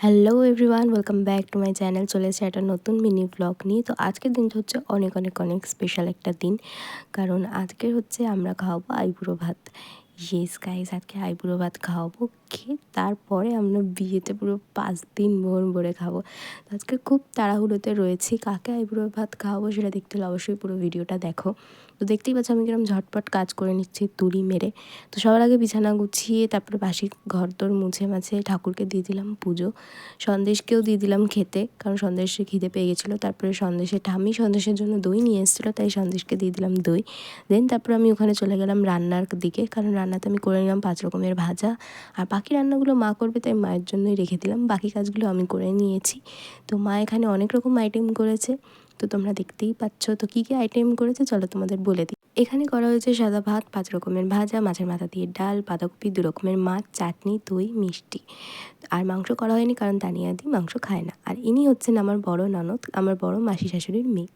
Hello everyone, welcome back to my channel. চলে এসেছে একটা নতুন মিনি ব্লগ নিয়ে। তো আজকের দিনটা হচ্ছে অনেক অনেক অনেক স্পেশাল একটা দিন, কারণ আজকে হচ্ছে আমরা খাওয়াবো আইবুড়ো ভাত। ইয়েস গাইস, আজকে আইবুড়ো ভাত খাওয়াবো, খেয়ে তারপরে আমরা বিয়েতে পুরো 5 দিন মন ভরে খাবো। তো আজকে খুব তাড়াহুড়োতে রয়েছি, কাকে আইবুড়ো ভাত খাওয়াবো সেটা দেখতে হলে অবশ্যই পুরো ভিডিওটা দেখো। তো দেখতেই পাচ্ছ আমি কিরকম ঝটপট কাজ করে নিচ্ছি তুড়ি মেরে। তো সবার আগে বিছানা গুছিয়ে তারপরে বাসি ঘরদোর মুছে মাছে ঠাকুরকে দিয়ে দিলাম পুজো, সন্দেশকেও দিয়ে দিলাম খেতে, কারণ সন্দেশে খিদে পেয়ে গেছিলো। তারপরে সন্দেশে ঠাম্মি সন্দেশের জন্য দই নিয়ে এসেছিলো, তাই সন্দেশকে দিয়ে দিলাম দই। দেন তারপর আমি ওখানে চলে গেলাম রান্নার দিকে, কারণ রান্নাতে আমি করে নিলাম 5 রকমের ভাজা। আর বাকি রান্নাগুলো মা করবে, তাই মায়ের জন্যই রেখে দিলাম, বাকি কাজগুলো আমি করে নিয়েছি। তো মা এখানে অনেক রকম আইটেম করেছে, তো তোমরা দেখতেই পাচ্ছ। তো কী কী আইটেম করেছে চলো তোমাদের বলে দিই। এখানে করা হয়েছে সাদা ভাত, 5 রকমের ভাজা, মাছের মাথা দিয়ে ডাল, বাঁধাকপি, 2 রকমের মাছ, চাটনি, দই, মিষ্টি। আর মাংস করা হয়নি, কারণ তানিয়াদি মাংস খায় না। আর ইনি হচ্ছেন আমার বড় ননদ, আমার বড় মাসি শাশুড়ির মেয়ে।